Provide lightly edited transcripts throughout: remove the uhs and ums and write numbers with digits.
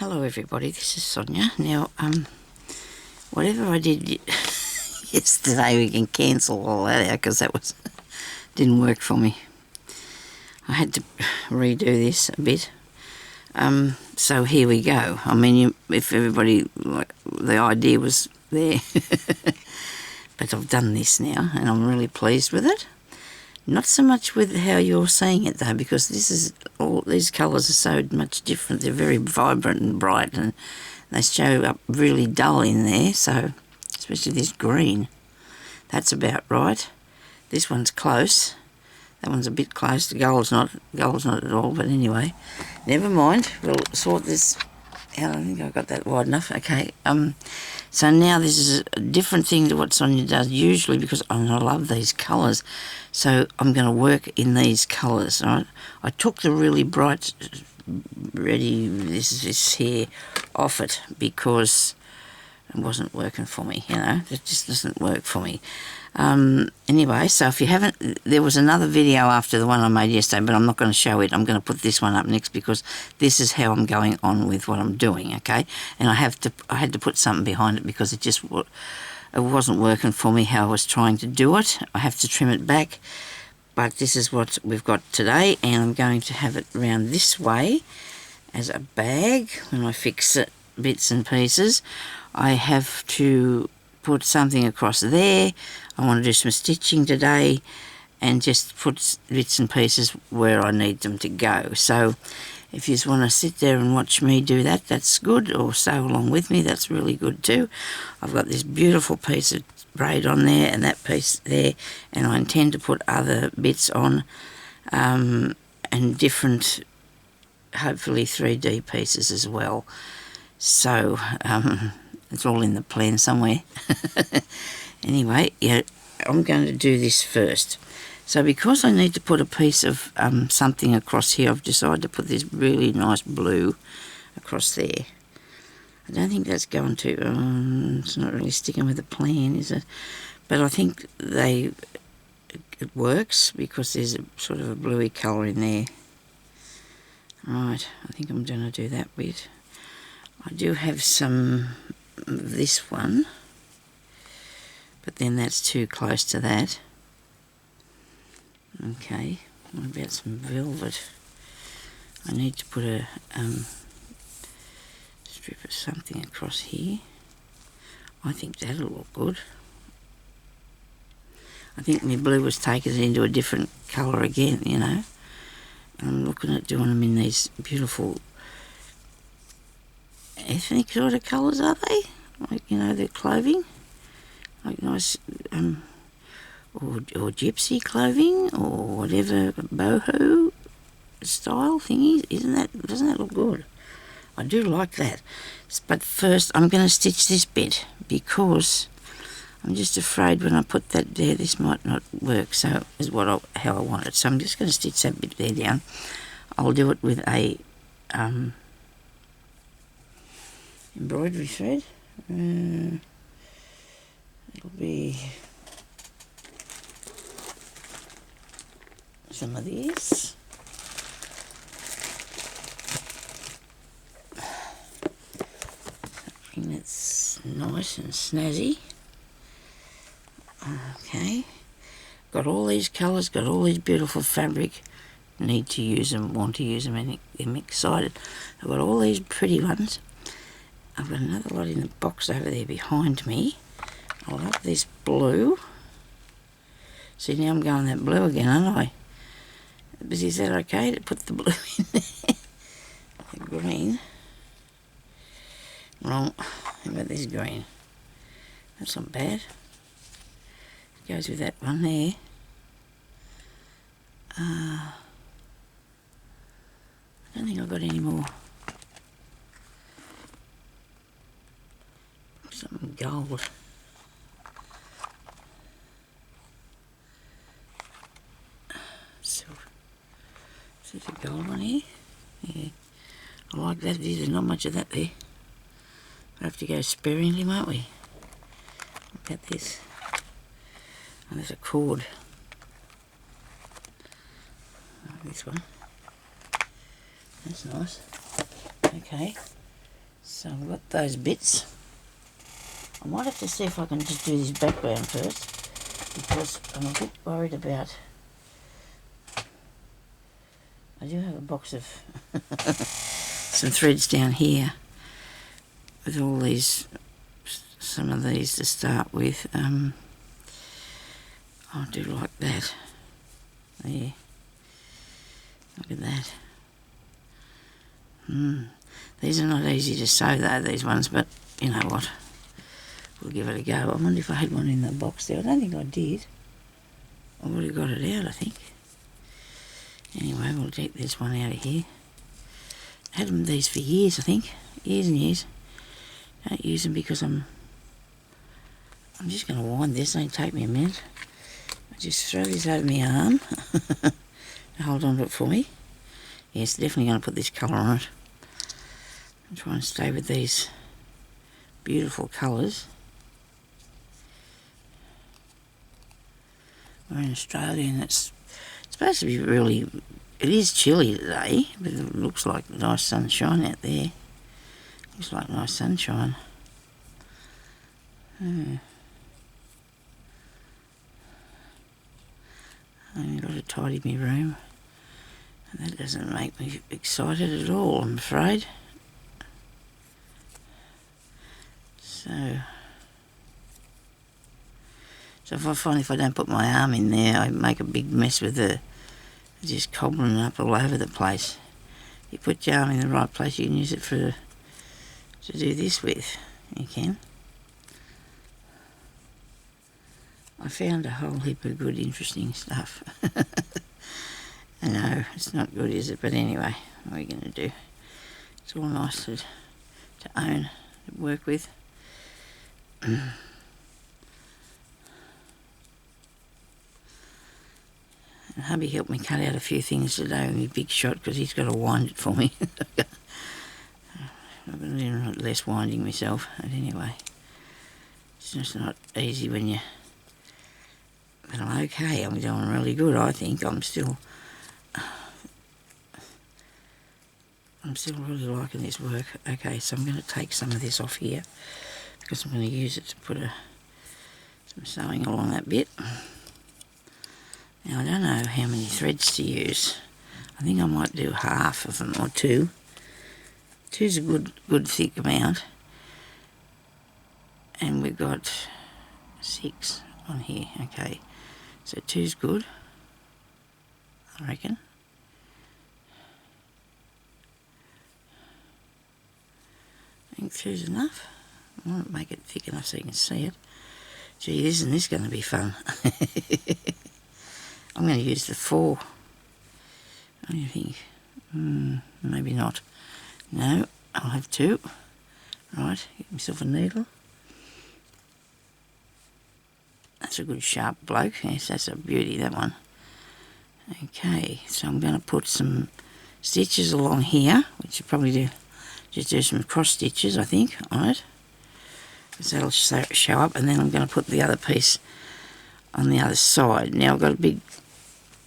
Hello everybody, this is Sonia. Now, whatever I did yesterday, we can cancel all that out because that didn't work for me. I had to redo this a bit. So here we go. I mean, if everybody, the idea was there. But I've done this now and I'm really pleased with it. Not so much with how you're seeing it though, because these colours are so much different. They're very vibrant and bright and they show up really dull in there, so especially this green. That's about right. This one's close. That one's a bit close. The gold's not at all, but anyway. Never mind. We'll sort this out. I think I got that wide enough. Okay. So now this is a different thing to what Sonia does usually because I love these colours. So I'm going to work in these colours, right? I took the really bright, ready, this here off it because it wasn't working for me, you know. It just doesn't work for me. Anyway, so if you haven't, there was another video after the one I made yesterday, but I'm not going to show it. I'm going to put this one up next because this is how I'm going on with what I'm doing, okay? And I had to put something behind it because it wasn't working for me how I was trying to do it. I have to trim it back, but this is what we've got today, and I'm going to have it around this way as a bag. When I fix it, bits and pieces, I have to put something across there. I want to do some stitching today and just put bits and pieces where I need them to go. So if you just want to sit there and watch me do that, that's good, or sew along with me, that's really good too. I've got this beautiful piece of braid on there and that piece there, and I intend to put other bits on and different, hopefully 3D pieces as well. So it's all in the plan somewhere. Anyway, yeah, I'm going to do this first. So because I need to put a piece of something across here, I've decided to put this really nice blue across there. I don't think that's going to, it's not really sticking with the plan, is it? But I think it works because there's a sort of a bluey colour in there. Right, I think I'm going to do that bit. I do have some of this one, but then that's too close to that. Okay, what about some velvet? I need to put a strip of something across here. I think that'll look good. I think my blue was taken into a different colour again, you know. And I'm looking at doing them in these beautiful ethnic sort of colours, are they? Like, you know, they're clothing. Like nice, or gypsy clothing, or whatever, boho style thingy. Doesn't that look good? I do like that. But first I'm going to stitch this bit because I'm just afraid when I put that there, this might not work. So is how I want it. So I'm just going to stitch that bit there down. I'll do it with a embroidery thread. It'll be some of these. Something that's nice and snazzy. Okay. Got all these colours, got all these beautiful fabric. Need to use them, want to use them, and I'm excited. I've got all these pretty ones. I've got another lot in the box over there behind me. I love this blue. See, now I'm going that blue again, aren't I? But is that okay to put the blue in there? The green. Wrong. How about this green? That's not bad. It goes with that one there. I don't think I've got any more. Something gold. Silver. Is there a gold one here? Yeah. I like that. There's not much of that there. We'll have to go sparingly, won't we? Look at this. Oh, there's a cord. Oh, this one. That's nice. Okay. So I've got those bits. I might have to see if I can just do this background first, because I'm a bit worried about... I do have a box of some threads down here with all these, some of these to start with. I'll do like that. There. Look at that. These are not easy to sew though, these ones, but you know what? We'll give it a go. I wonder if I had one in the box there. I don't think I did. I would have got it out, I think. Anyway, we'll take this one out of here. I had them these for years, I think. Years and years. Don't use them because I'm just going to wind this. It won't take me a minute. I just throw this over my arm. Hold on to it for me. Yes, definitely going to put this colour on it. I'm trying to stay with these beautiful colours. We're in Australia and it's supposed to be really... It is chilly today, but it looks like nice sunshine out there. Looks like nice sunshine. I've got to tidy my room. And that doesn't make me excited at all, I'm afraid. So if I find if I don't put my arm in there, I make a big mess with the just cobbling up all over the place. You put your arm in the right place, you can use it to do this with. You can. I found a whole heap of good, interesting stuff. I know, it's not good, is it? But anyway, what are we going to do? It's all nice to own, to work with. And hubby helped me cut out a few things today with my big shot because he's got to wind it for me. I've been doing less winding myself, but anyway, it's just not easy when you... But I'm okay, I'm doing really good, I think. I'm still really liking this work. Okay, so I'm going to take some of this off here because I'm going to use it to put some sewing along that bit. Now, I don't know how many threads to use. I think I might do half of them, or two. Two's a good thick amount. And we've got 6 on here, okay. So 2's good, I reckon. I think 2's enough. I want to make it thick enough so you can see it. Gee, isn't this going to be fun? I'm going to use the 4. What do you think? Maybe not. No, I'll have 2. Right, get myself a needle. That's a good sharp bloke. Yes, that's a beauty, that one. Okay, so I'm going to put some stitches along here, which you probably do. Just do some cross stitches, I think, on it. Because that'll show up. And then I'm going to put the other piece on the other side. Now I've got a big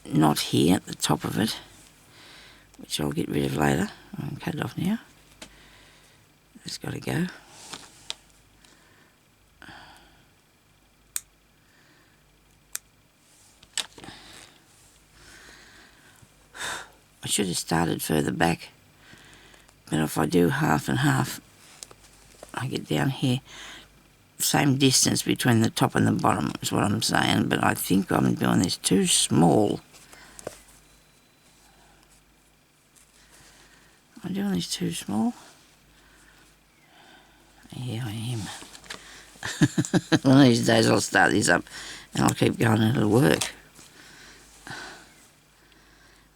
knot here at the top of it, which I'll get rid of later. I can cut it off now. That's got to go. I should have started further back, but if I do half and half, I get down here, same distance between the top and the bottom is what I'm saying, but I think I'm doing this too small. Am I doing this too small? Yeah, I am. One of these days I'll start this up and I'll keep going and it'll work.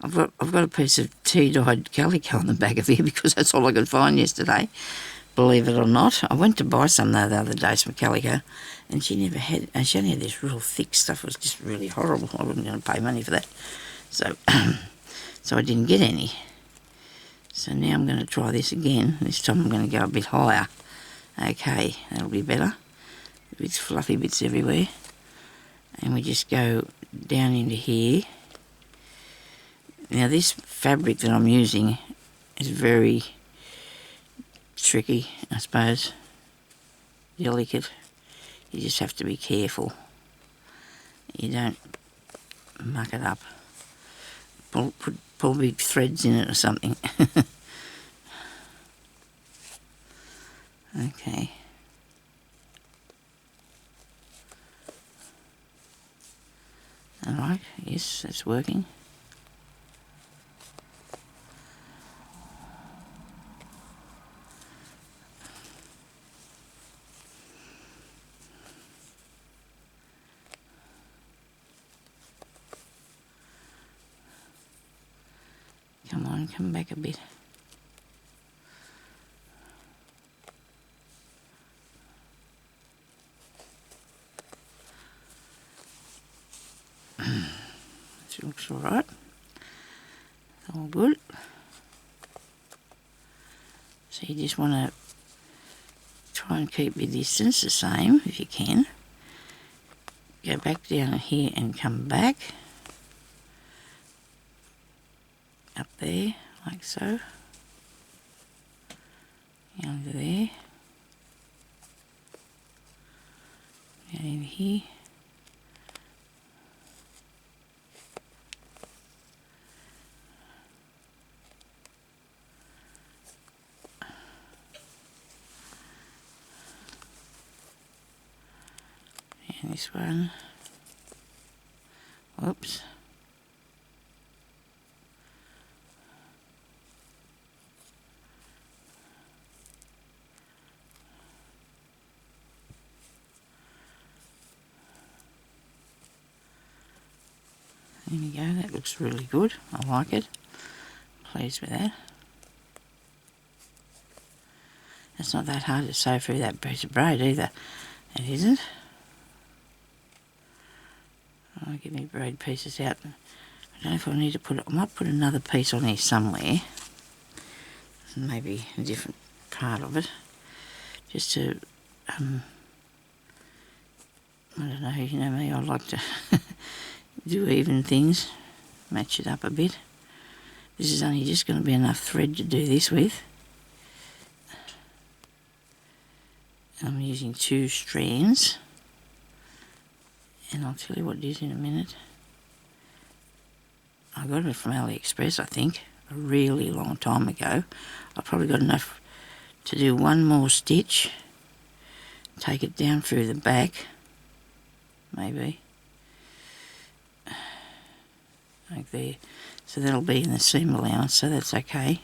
I've got a piece of tea-dyed calico on the back of here because that's all I could find yesterday, believe it or not. I went to buy some though the other day, some calico, and she only had this real thick stuff. It was just really horrible. I wasn't going to pay money for that. So, so I didn't get any. So now I'm going to try this again. This time I'm going to go a bit higher. Okay, that'll be better. Bits fluffy bits everywhere. And we just go down into here. Now this fabric that I'm using is very tricky, I suppose. Delicate. You just have to be careful. You don't muck it up. Pull big threads in it or something. Okay. Alright, yes, that's working. Come on, come back a bit. This looks alright. It's all good. So you just want to try and keep your distance the same if you can. Go back down here and come back. Up there, like so. Under there. Down in here. And this one. Whoops. There we go, that looks really good. I like it. Pleased with that. It's not that hard to sew through that piece of braid either. It isn't. I'll get my braid pieces out. I don't know if I need to put it. I might put another piece on here somewhere. Maybe a different part of it. Just to, I don't know, you know me, I like to do even things. Match it up a bit. This is only just going to be enough thread to do this with. I'm using 2 strands. And I'll tell you what it is in a minute. I got it from AliExpress, I think, a really long time ago. I've probably got enough to do one more stitch. Take it down through the back, maybe. Like there. So that'll be in the seam allowance, so that's okay.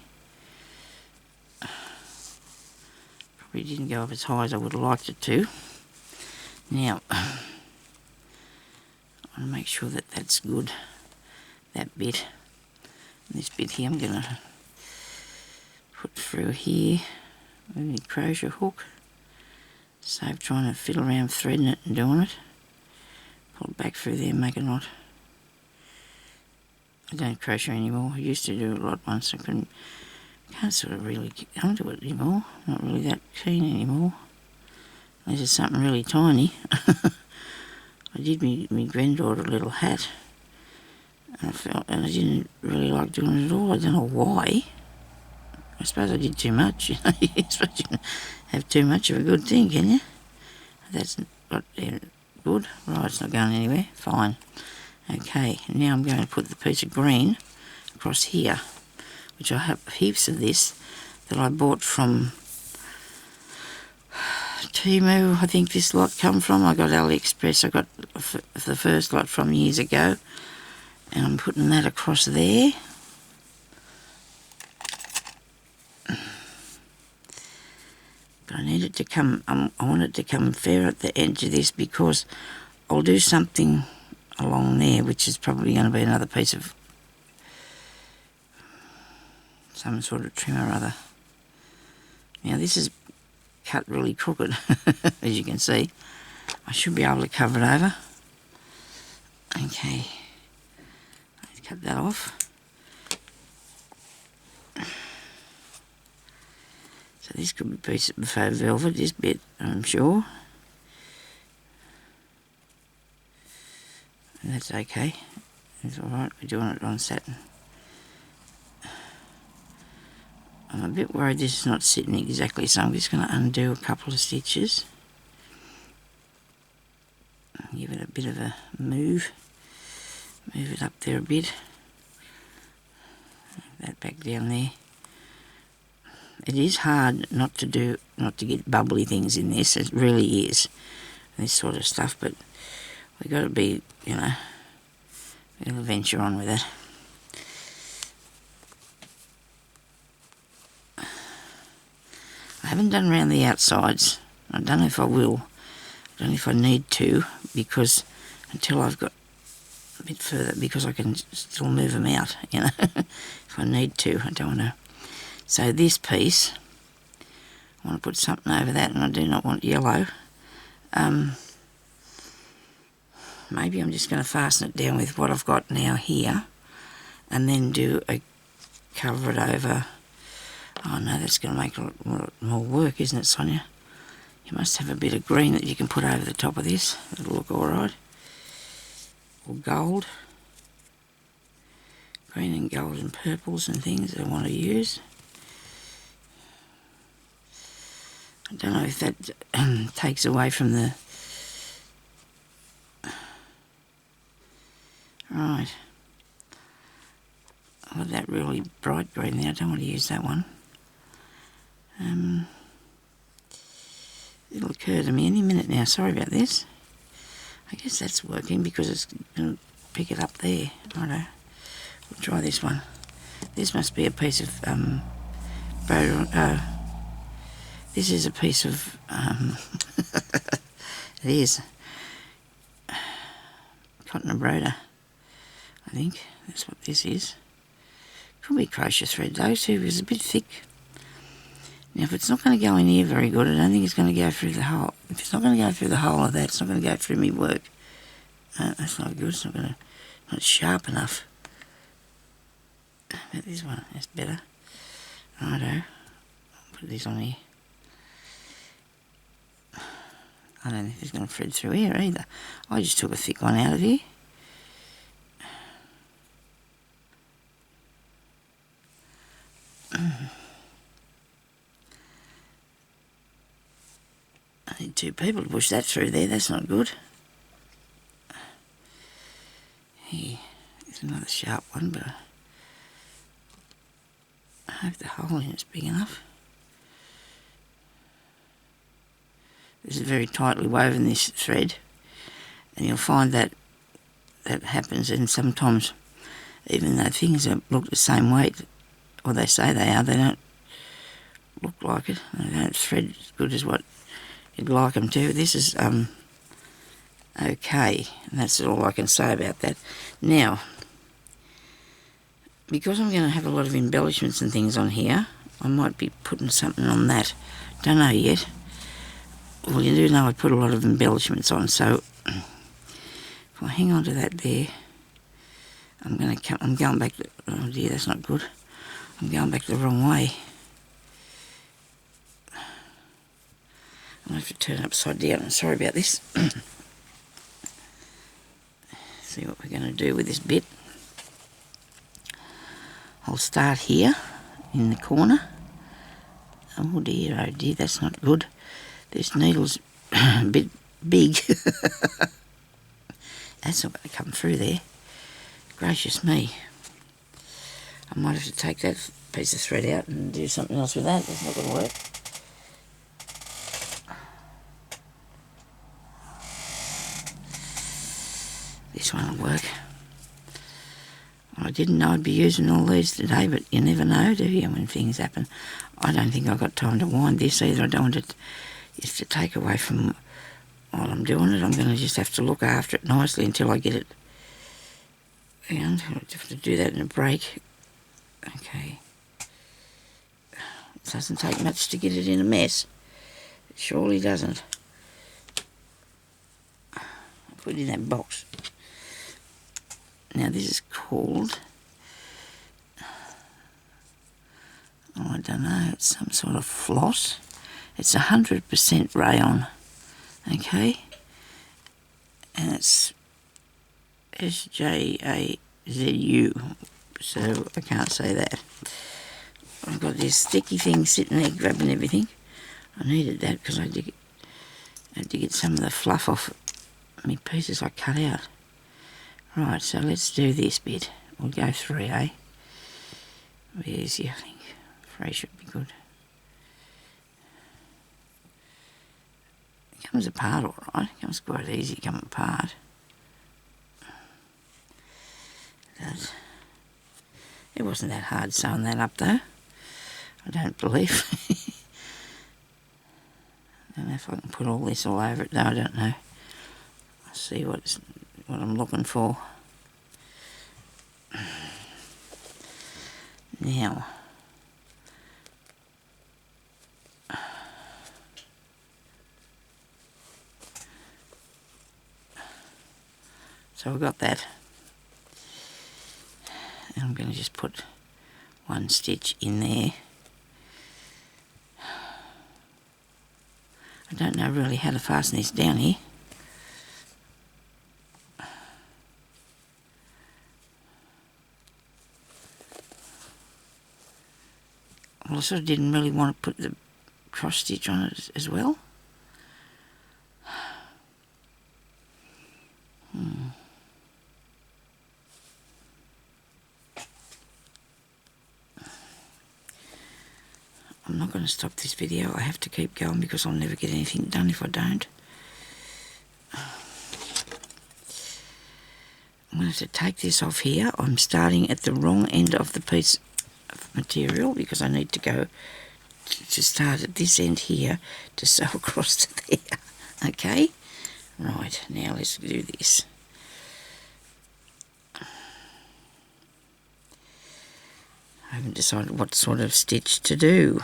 Probably didn't go up as high as I would have liked it to. Now, I want to make sure that that's good, that bit. And this bit here I'm going to put through here with my crochet hook. Save trying to fiddle around threading it and doing it. Pull it back through there and make a knot. I don't crochet anymore. I used to do it a lot once. I can't sort of really get onto it anymore. Not really that keen anymore. Unless it's something really tiny. I did my granddaughter a little hat. And I didn't really like doing it at all. I don't know why. I suppose I did too much. You know, you suppose you can have too much of a good thing, can you? That's not good. Right, it's not going anywhere. Fine. Okay, now I'm going to put the piece of green across here, which I have heaps of this that I bought from Temu. I think this lot come from. I got AliExpress. I got the first lot from years ago, and I'm putting that across there. But I need it to come, I want it to come fair at the edge of this, because I'll do something along there, which is probably going to be another piece of some sort of trim or other. Now this is cut really crooked, as you can see. I should be able to cover it over. Okay, let's cut that off. So this could be a piece of faux velvet, this bit, I'm sure. And that's okay. It's alright, we're doing it on satin. I'm a bit worried this is not sitting exactly, so I'm just going to undo a couple of stitches. Give it a bit of a move. Move it up there a bit. That back down there. It is hard not to get bubbly things in this. It really is, this sort of stuff. But we got to be, you know, we'll venture on with it. I haven't done around the outsides. I don't know if I will. I don't know if I need to, because until I've got a bit further, because I can still move them out, you know. If I need to, I don't want to. So this piece, I want to put something over that, and I do not want yellow. Maybe I'm just going to fasten it down with what I've got now here, and then do a cover it over. Oh no, that's going to make a lot more work, isn't it, Sonia? You must have a bit of green that you can put over the top of this. It'll look alright. Or gold. Green and gold and purples and things I want to use. I don't know if that takes away from the... Right. I want that really bright green there. I don't want to use that one. It'll occur to me any minute now. Sorry about this. I guess that's working because it's going to pick it up there. Righto. We'll try this one. This must be a piece of this is a piece of it is cotton embroidery. I think that's what this is. Could be crochet thread though, too, because it's a bit thick. Now, if it's not going to go in here very good, I don't think it's going to go through the hole. If it's not going to go through the hole of that, it's not going to go through my work. That's not good. It's not sharp enough. But this one, that's better. Righto. I'll put this on here. I don't think it's going to thread through here either. I just took a thick one out of here. I need two people to push that through there. That's not good. Here, there's another sharp one, but I hope the hole in it's big enough. This is very tightly woven, this thread, and you'll find that that happens, and sometimes even though things look the same weight, or they say they are, they don't look like it. They don't thread as good as what you'd like them to. This is okay, and that's all I can say about that. Now, because I'm going to have a lot of embellishments and things on here, I might be putting something on that. Don't know yet. Well, you do know I put a lot of embellishments on, so if I hang on to that there, I'm going back to, oh dear, that's not good. I'm going back the wrong way. I'll have to turn it upside down. I'm sorry about this. See what we're going to do with this bit. I'll start here in the corner. Oh dear, that's not good. This needle's a bit big. That's not going to come through there. Gracious me. I might have to take that piece of thread out and do something else with that. That's not going to work. This one will work. I didn't know I'd be using all these today, but you never know, do you, when things happen. I don't think I've got time to wind this either. I don't want it to take away from while I'm doing it. I'm going to just have to look after it nicely until I get it. And I'll have to do that in a break. Okay. It doesn't take much to get it in a mess. It surely doesn't. I'll put it in that box. Now this is called, oh, I don't know, it's some sort of floss. It's 100% rayon, okay? And it's SJAZU, so I can't say that. I've got this sticky thing sitting there grabbing everything. I needed that because I had to get some of the fluff off my pieces I cut out. Right, so let's do this bit. We'll go 3, eh? It'll be easy, I think. 3 should be good. It comes apart all right. It comes quite easy to come apart. It wasn't that hard sewing that up though. I don't believe. I don't know if I can put all this all over it though, I don't know. I'll see what I'm looking for. Now, so I've got that. And I'm going to just put 1 stitch in there. I don't know really how to fasten this down here. Well, I sort of didn't really want to put the cross stitch on it as well. I'm not going to stop this video. I have to keep going because I'll never get anything done if I don't. I'm going to have to take this off here. I'm starting at the wrong end of the piece of material because I need to go to start at this end here to sew across to there. Okay? Right, now let's do this. I haven't decided what sort of stitch to do.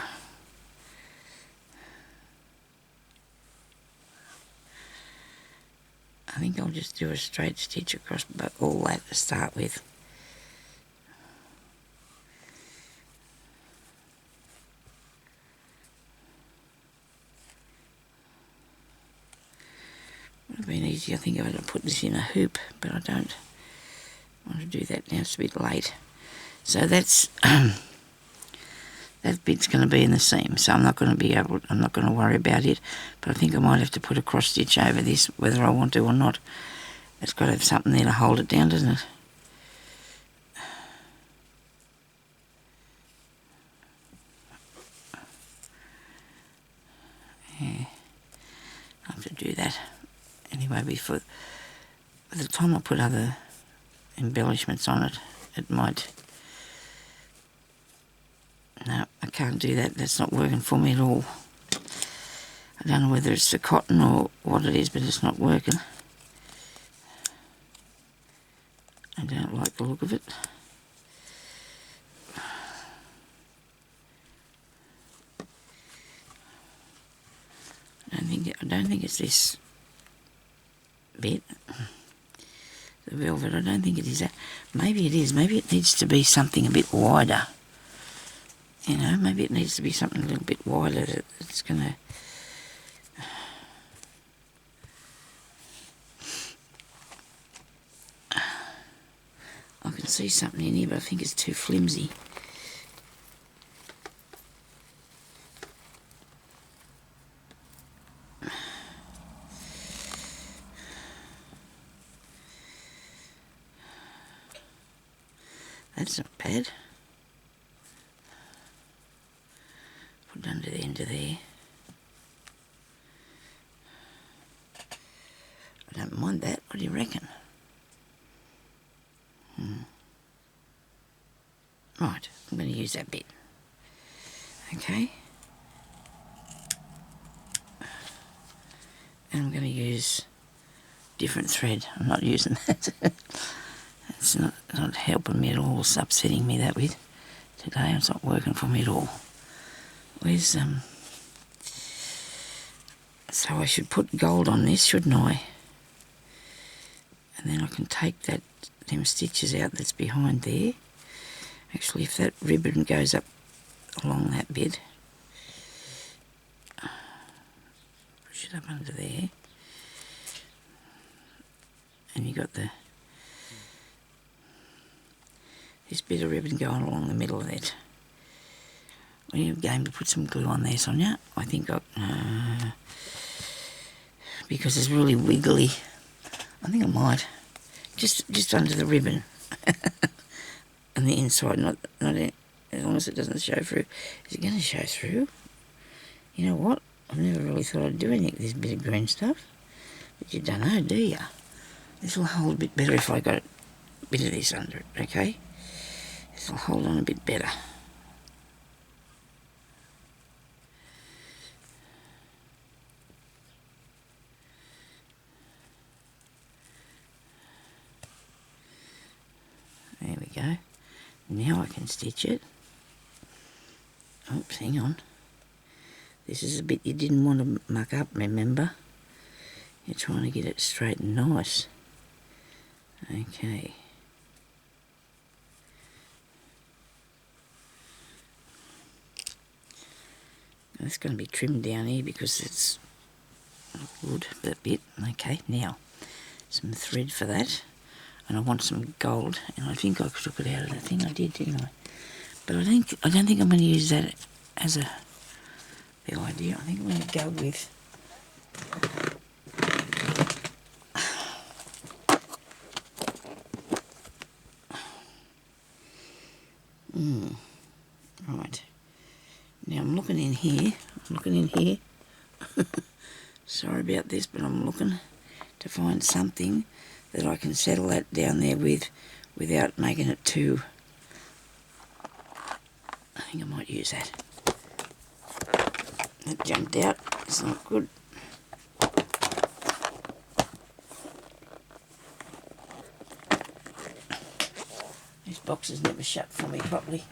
I think I'll just do a straight stitch across all that to start with. Would have been easy, I think, if I had put this in a hoop, but I don't want to do that now, it's a bit late. So that's that bit's going to be in the seam, so I'm not going to worry about it, but I think I might have to put a cross stitch over this, whether I want to or not. It's got to have something there to hold it down, doesn't it? Yeah, I have to do that anyway before. By the time I put other embellishments on it, it might. No, I can't do that. That's not working for me at all. I don't know whether it's the cotton or what it is, but it's not working. I don't like the look of it. I don't think it's this bit. The velvet, I don't think it is that. Maybe it is. Maybe it needs to be something a bit wider. You know, maybe it needs to be something a little bit wider that it's going to... I can see something in here, but I think it's too flimsy. That's not bad. Put it under the end of there. I don't mind that. What do you reckon? Right, I'm going to use that bit. Okay. And I'm going to use different thread. I'm not using that. It's not helping me at all. It's upsetting me that with today. It's not working for me at all. Where's so I should put gold on this, shouldn't I? And then I can take them stitches out that's behind there. Actually, if that ribbon goes up along that bit, push it up under there, and you got this bit of ribbon going along the middle of it. Are you going to put some glue on there, Sonia? I think because it's really wiggly. I think I might. Just under the ribbon. And the inside, not in, as long as it doesn't show through. Is it going to show through? You know what? I've never really thought I'd do anything with this bit of green stuff. But you don't know, do you? This will hold a bit better if I got a bit of this under it, okay? This will hold on a bit better. There we go. Now I can stitch it. Oops, hang on. This is a bit you didn't want to muck up, remember? You're trying to get it straight and nice. Okay. It's going to be trimmed down here because it's wood, that bit. Okay, now some thread for that. And I want some gold, and I think I took it out of the thing. I did, didn't I? But I don't think I'm going to use that as the idea. I think I'm going to go with right. Now I'm looking in here. Sorry about this, but I'm looking to find something that I can settle that down there with without making it too... I think I might use that. That jumped out. It's not good. These boxes never shut for me properly.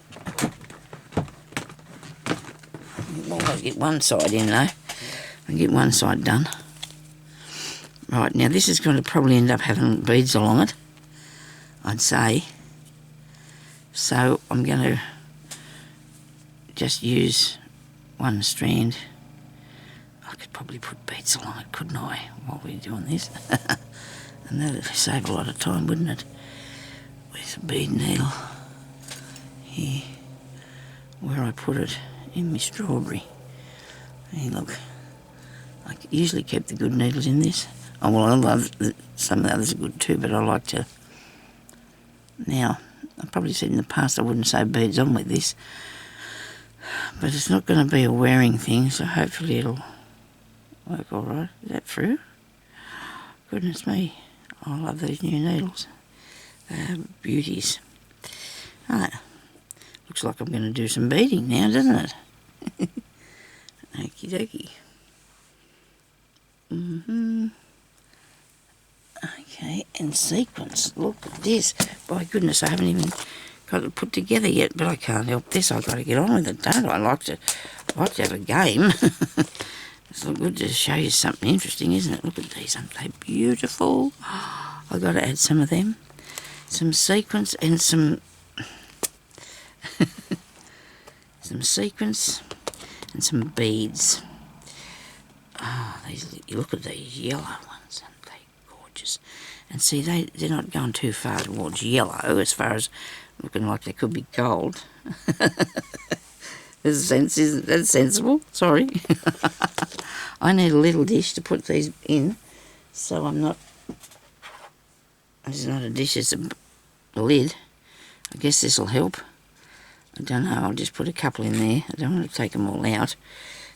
You always get one side in though. I get one side done. Right, now this is going to probably end up having beads along it, I'd say. So I'm going to just use one strand. I could probably put beads along it, couldn't I, while we're doing this? And that'd save a lot of time, wouldn't it? Where's the bead needle? Here, where I put it in my strawberry. Hey, look, I usually keep the good needles in this. Oh, well, I love some of the others are good too, but I like to... Now, I probably said in the past I wouldn't sew beads on with this, but it's not going to be a wearing thing, so hopefully it'll work all right. Is that through? Goodness me, I love these new needles. They're beauties. Right, looks like I'm going to do some beading now, doesn't it? Okie dokie. Okay, and sequence. Look at this. By goodness, I haven't even got it put together yet, but I can't help this. I've got to get on with it, don't I? I like to have a game. It's good to show you something interesting, isn't it? Look at these, aren't they beautiful? I've got to add some of them. Some sequence and some... some sequence and some beads. Oh, you look at these yellow ones, aren't they gorgeous? And see, they're not going too far towards yellow as far as looking like they could be gold. There's a sense, isn't that sensible? Sorry. I need a little dish to put these in, so I'm not... This is not a dish, it's a lid. I guess this will help. I don't know, I'll just put a couple in there. I don't want to take them all out.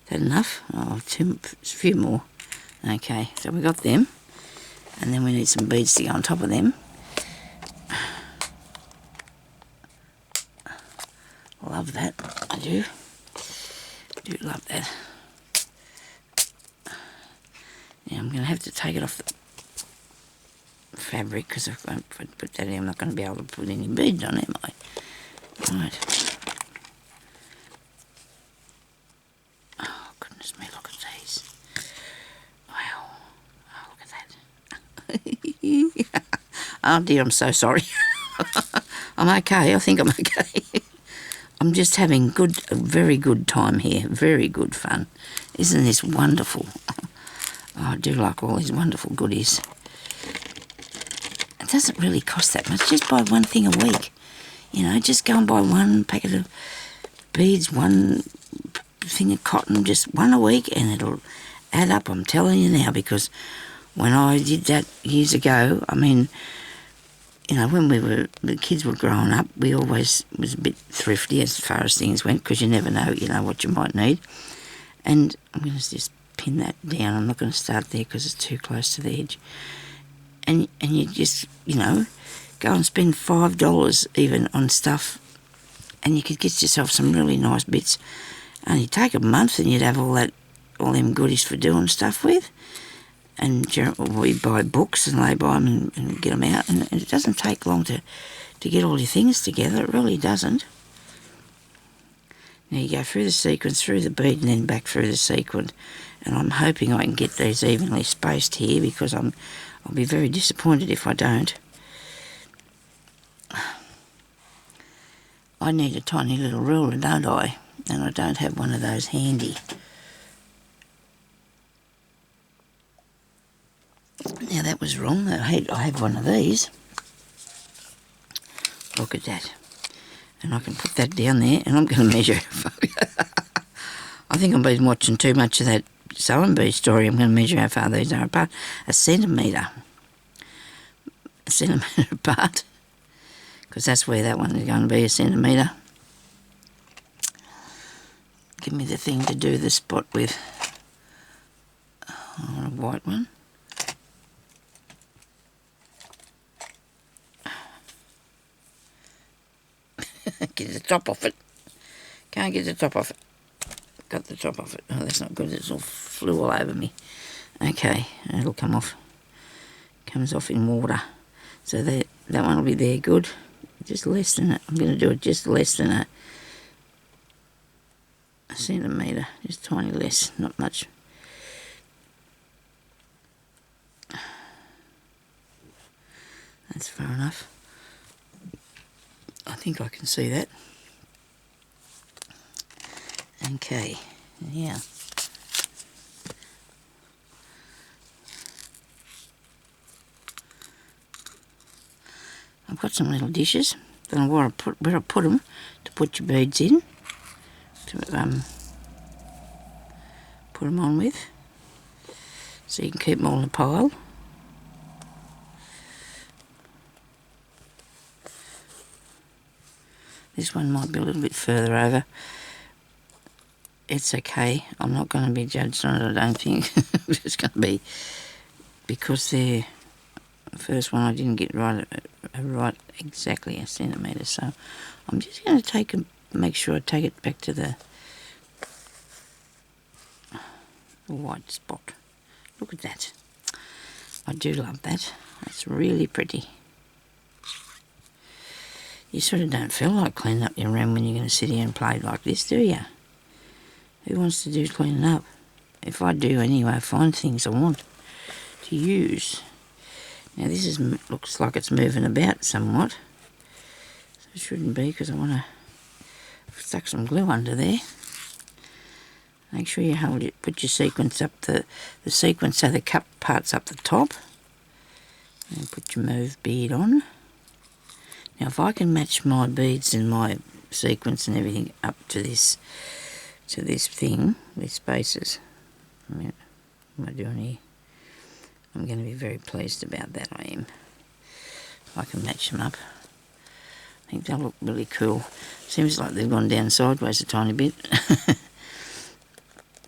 Is that enough? Oh, a few more. Okay, so we got them. And then we need some beads to go on top of them. Love that, I do. I do love that. Now I'm going to have to take it off the fabric because if I put that in, I'm not going to be able to put any beads on, am I? Right. Oh, goodness me, look at these. Wow. Oh, look at that. Oh dear, I'm so sorry. I'm okay, I think I'm okay. I'm just having a very good time here. Very good fun. Isn't this wonderful? Oh, I do like all these wonderful goodies. It doesn't really cost that much. Just buy one thing a week. You know, just go and buy one packet of beads, one thing of cotton, just one a week, and it'll add up, I'm telling you now, because when I did that years ago, I mean, you know, when the kids were growing up, we always was a bit thrifty as far as things went, because you never know, you know, what you might need. And I'm going to just pin that down. I'm not going to start there because it's too close to the edge. And you just, you know, go and spend $5 even on stuff, and you could get yourself some really nice bits. Only take a month and you'd have all them goodies for doing stuff with. And we buy books and lay by them and get them out, and it doesn't take long to get all your things together. It really doesn't. Now you go through the sequence, through the bead, and then back through the sequin. And I'm hoping I can get these evenly spaced here, because I'll be very disappointed if I don't. I need a tiny little ruler, don't I? And I don't have one of those handy. Now that was wrong. I have one of these. Look at that. And I can put that down there, and I'm going to measure. I think I've been watching too much of that sewing bee story. I'm going to measure how far these are apart. A centimetre apart, because that's where that one is going to be, a centimetre. Give me the thing to do the spot with. I want a white one. Get the top off it. Can't get the top off it. Got the top off it. Oh, that's not good. It's all flew all over me. Okay, it'll come off. Comes off in water. So that one will be there good. Just less than it. I'm going to do it just less than a centimetre. Just tiny less. Not much. That's far enough. I think I can see that. Okay, yeah. I've got some little dishes. Don't know where I put them to put your beads in. To put them on with, so you can keep them all in a pile. This one might be a little bit further over. It's okay. I'm not going to be judged on it, I don't think. It's going to be, because the first one I didn't get right exactly a centimetre. So I'm just going to make sure I take it back to the white spot. Look at that. I do love that. It's really pretty. You sort of don't feel like cleaning up your room when you're going to sit here and play like this, do you? Who wants to do cleaning up? If I do anyway, I find things I want to use. Now this looks like it's moving about somewhat. So it shouldn't be, because I want to stuck some glue under there. Make sure you hold it, put your sequence up the sequence so the cup part's up the top. And put your mauve bead on. Now if I can match my beads and my sequence and everything up to this thing with spaces, I mean, what am I doing here? I'm going to be very pleased about that, I am. If I can match them up. I think they'll look really cool. Seems like they've gone down sideways a tiny bit.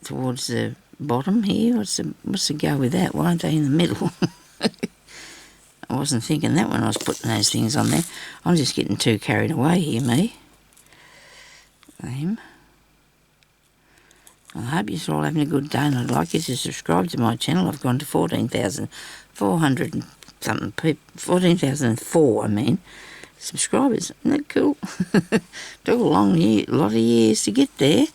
Towards the bottom here. What's the go with that? Why aren't they in the middle? I wasn't thinking that when I was putting those things on there. I'm just getting too carried away here, me. I hope you're all having a good day, and I'd like you to subscribe to my channel. I've gone to 14,400 and something people, 14,004 I mean, subscribers. Isn't that cool? Took a lot of years to get there,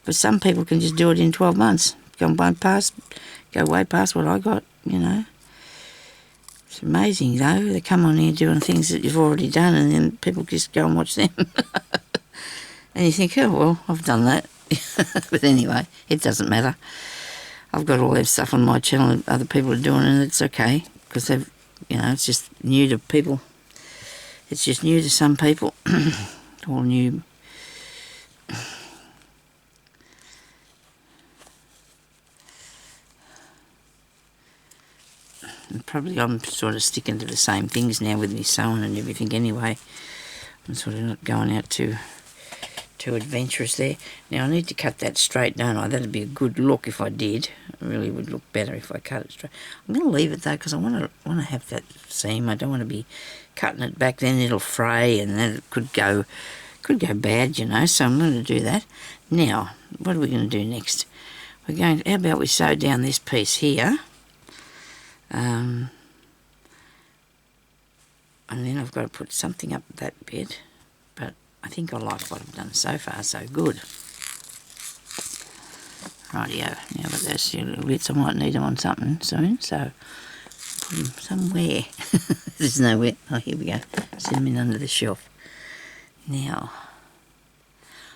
but some people can just do it in 12 months. Go way past what I got, you know. It's amazing though, they come on here doing things that you've already done, and then people just go and watch them. And you think, oh well, I've done that. But anyway, it doesn't matter. I've got all that stuff on my channel that other people are doing, and it's okay, because they've, you know, it's just new to people. It's just new to some people. All new And probably I'm sort of sticking to the same things now with me sewing and everything anyway. I'm sort of not going out too adventurous there. Now I need to cut that straight, don't I? That'd be a good look if I did. It really would look better if I cut it straight. I'm going to leave it though because I want to have that seam. I don't want to be cutting it back, then it'll fray and then it could go bad, you know. So I'm going to do that. Now, what are we going to do next? How about we sew down this piece here, and then I've got to put something up that bit, but I think I like what I've done so far, so good. Rightio, now with those few little bits, I might need them on something soon, so put them somewhere. There's nowhere. Oh, here we go. Set them in under the shelf. Now,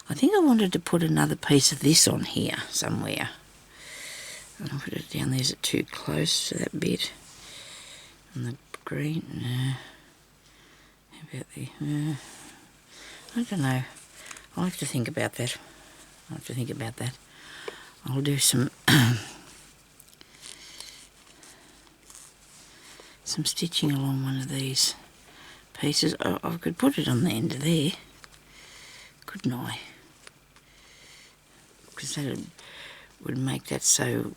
I think I wanted to put another piece of this on here somewhere. I'll put it down there. Is it too close to that bit? And the green, no. How about the, I don't know. I'll have to think about that. I'll do some some stitching along one of these pieces. Oh, I could put it on the end of there, couldn't I? Because that would make that so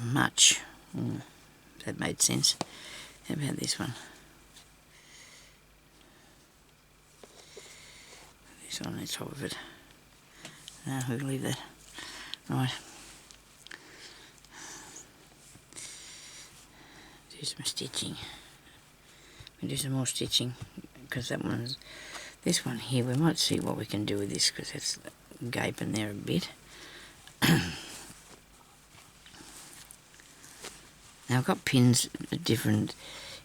much. That made sense. How about this one? This on the top of it. No, we'll leave that. Right. Do some stitching. We'll do some more stitching because this one here, we might see what we can do with this because it's gaping there a bit. Now I've got pins at different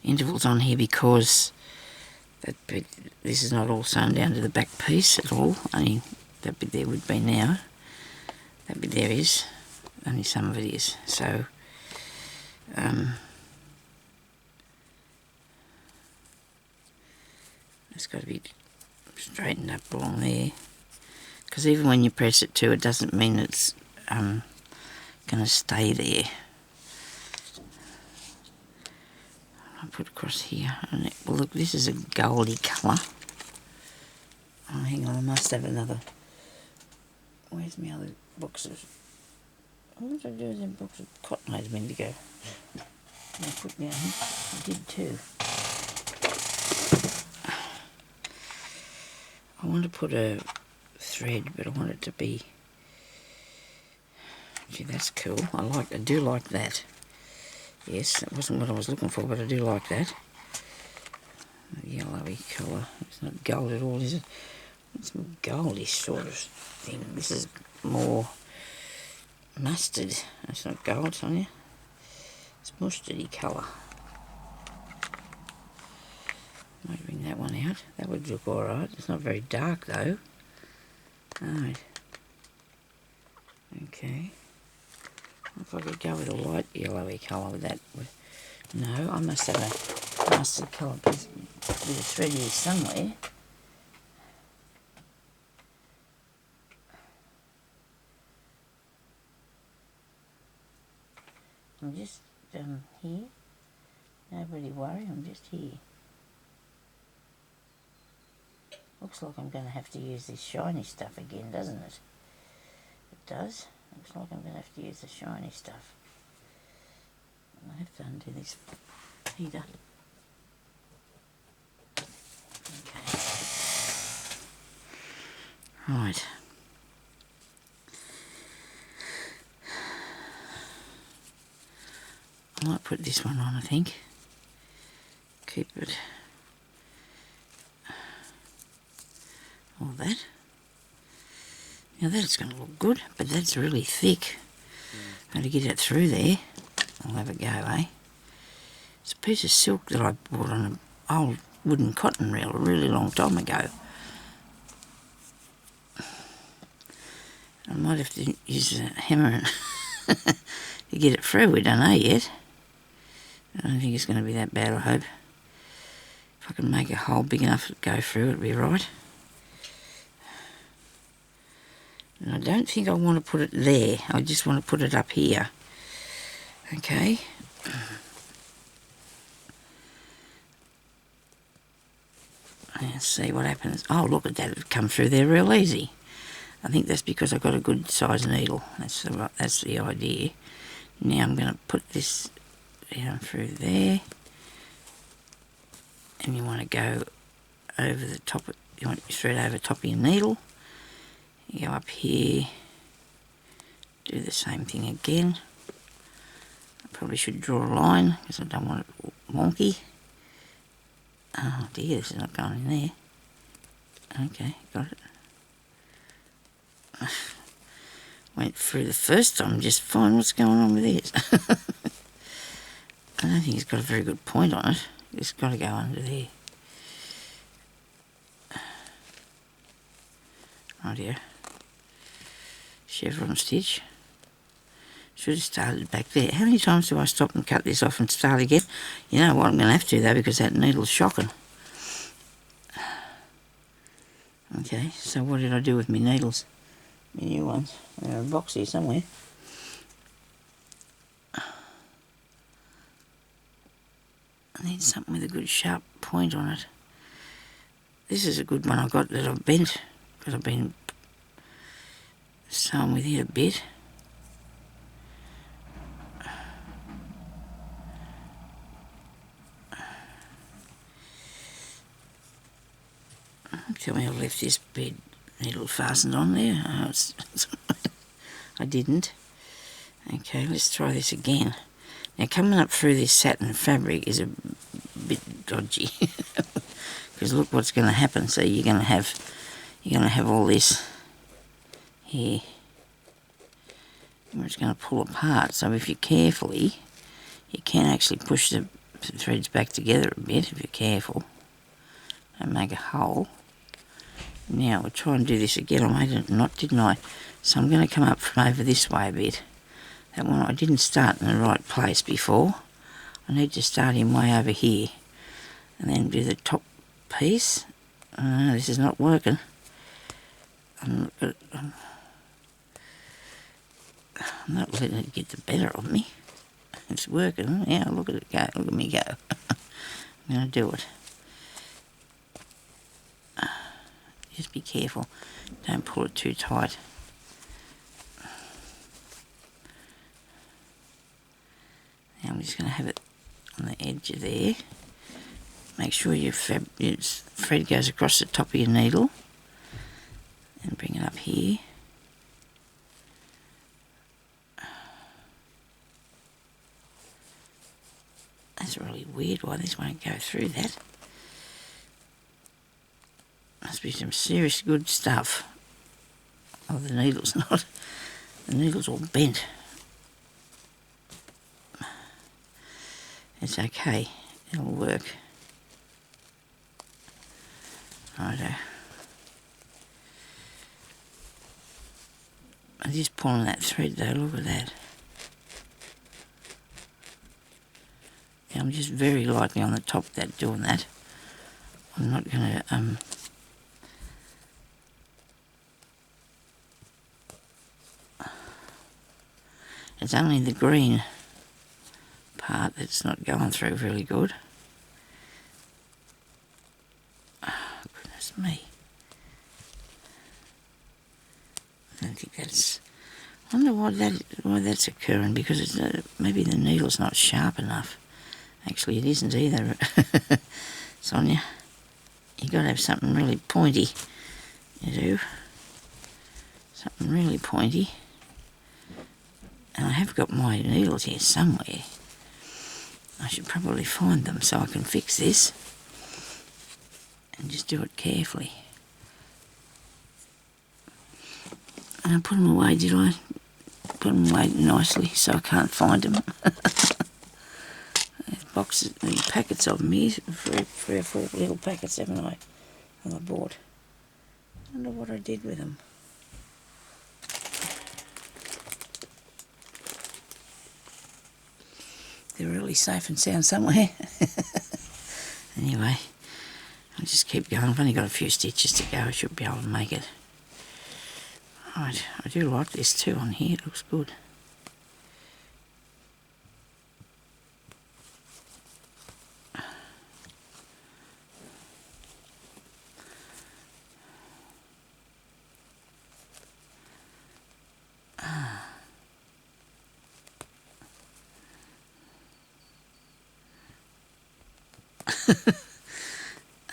intervals on here because that bit, this is not all sewn down to the back piece at all. Only that bit there would be now. That bit there is. Only some of it is. So it's got to be straightened up along there. Because even when you press it too, it doesn't mean it's going to stay there. I'll put across here. And well, look, this is a goldy colour. Oh, hang on, I must have another. Where's my other boxes? What did I do with them boxes? Cotton has been to go. I put down here. I did too. I want to put a thread, but I want it to be. Gee, that's cool. I do like that. Yes, that wasn't what I was looking for, but I do like that. A yellowy colour. It's not gold at all, is it? It's a goldish sort of thing. This is more mustard. That's not gold, Sonia. It's mustardy colour. Might bring that one out. That would look alright. It's not very dark though. Right. Okay. If I could go with a light yellowy colour with that. No, I must have a mustard colour piece with a thread here somewhere. I'm just here. Nobody worry, I'm just here. Looks like I'm going to have to use this shiny stuff again, doesn't it? It does. Looks like I'm going to have to use the shiny stuff. I have to undo this heater. Okay. Right. I might put this one on, I think. Keep it. All that. Now that's going to look good, but that's really thick. How to get it through there. I'll have a go, eh? It's a piece of silk that I bought on an old wooden cotton reel a really long time ago. I might have to use a hammer to get it through. We don't know yet. I don't think it's going to be that bad, I hope. If I can make a hole big enough to go through, it'll be right. And I don't think I want to put it there. I just want to put it up here. Okay. And see what happens. Oh, look at that, it come through there real easy. I think that's because I've got a good size needle. That's the idea. Now I'm going to put this down through there, and you want to go over the top. You want your thread over top of your needle. You go up here, do the same thing again. I probably should draw a line because I don't want it wonky. Oh dear, this is not going in there. Okay, got it. Went through the first time just fine. What's going on with this? I don't think it's got a very good point on it. It's got to go under there. Oh dear. Chevron stitch. Should have started back there. How many times do I stop and cut this off and start again? You know what, I'm going to have to though, because that needle's shocking. Okay, so what did I do with my needles? My new ones. They're in a box here somewhere. I need something with a good sharp point on it. This is a good one I got that I've bent, because I've been sewing with it a bit. Tell me I left this bed needle fastened on there. Oh, I didn't. Okay, let's try this again. Now coming up through this satin fabric is a bit dodgy, because look what's going to happen. So you're going to have all this here, where it's going to pull apart. So if you're carefully, you can actually push the threads back together a bit if you're careful, and make a hole. Now we'll try and do this again. I made a knot, didn't I? So I'm going to come up from over this way a bit. That one I didn't start in the right place before. I need to start him way over here, and then do the top piece. This is not working. I'm not letting it get the better of me. It's working. Yeah, look at it go. Look at me go. I'm going to do it. Just be careful. Don't pull it too tight. Now I'm just going to have it on the edge of there. Make sure your thread goes across the top of your needle. And bring it up here. That's really weird why this won't go through that. Must be some serious good stuff. Oh, the needle's not. The needle's all bent. It's okay. It'll work. Righto. I'm just pulling that thread though, look at that. Yeah, I'm just very lightly on the top of that doing that. I'm not going to it's only the green part that's not going through really good. Oh, goodness me. I don't think that's... I wonder why that's occurring, because it's maybe the needle's not sharp enough. Actually, it isn't either, Sonia. You got to have something really pointy. You do. Something really pointy. And I have got my needles here somewhere. I should probably find them so I can fix this. And just do it carefully. And I put them away, did I? Put them away nicely so I can't find them. There's boxes and packets of them here. Three or four little packets, haven't I? That I bought. I wonder what I did with them. They're really safe and sound somewhere. Anyway, I'll just keep going. I've only got a few stitches to go. I should be able to make it. Right, I do like this too on here. It looks good.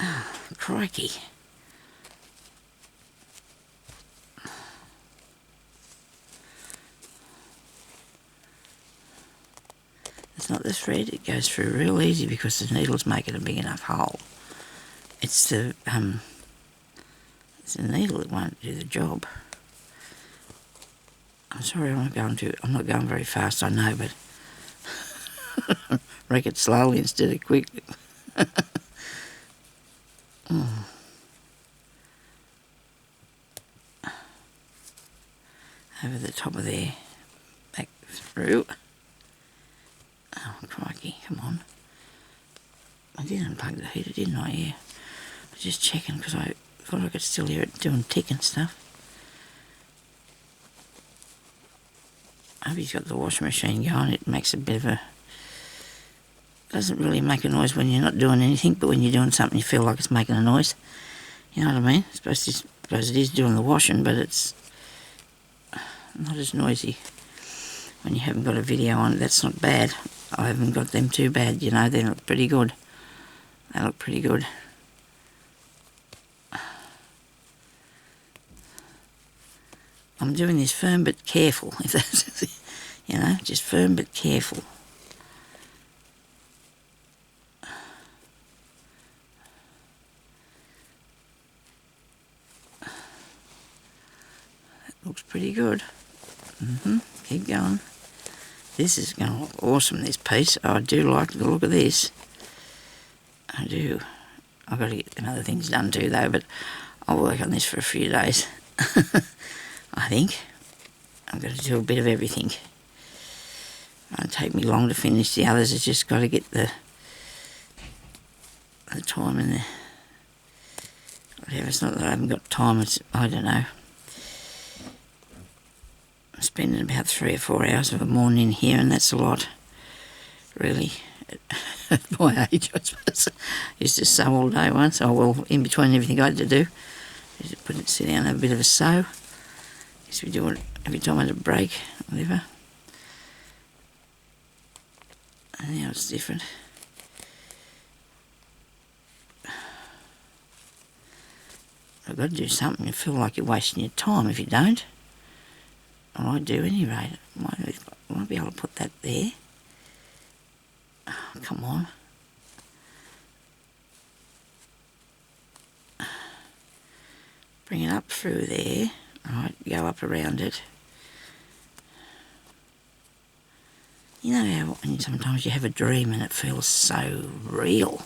Oh, crikey. It's not the thread, it goes through real easy because the needle's making a big enough hole. It's the needle that won't do the job. I'm sorry, I'm not going very fast, I know, but wreck it slowly instead of quick. Over the top of there, back through. Oh, crikey, come on. I did unplug the heater, didn't I? Yeah. I was just checking because I thought I could still hear it doing tick and stuff. I hope he's got the washing machine going. It makes a bit of a... doesn't really make a noise when you're not doing anything, but when you're doing something you feel like it's making a noise. You know what I mean? I suppose it is doing the washing, but it's not as noisy when you haven't got a video on it. That's not bad. I haven't got them too bad, you know. They look pretty good. They look pretty good. I'm doing this firm but careful, if that's, you know, just firm but careful. That looks pretty good. Keep going. This is going to look awesome, this piece. I do like the look of this. I do. I've got to get some other things done too, though, but I'll work on this for a few days. I think. I've got to do a bit of everything. It won't take me long to finish the others. It's just got to get the time and the... whatever. It's not that I haven't got time. It's, I don't know. I'm spending about 3 or 4 hours of a morning here, and that's a lot, really. At my age, I suppose. I used to sew all day once. Oh, well, in between everything I had to do, I used to sit down and have a bit of a sew. Used to be doing it every time I had a break, whatever. And now it's different. I've got to do something. You feel like you're wasting your time if you don't. Well, I do anyway. I might be able to put that there. Oh, come on. Bring it up through there. Right, go up around it. You know how sometimes you have a dream and it feels so real.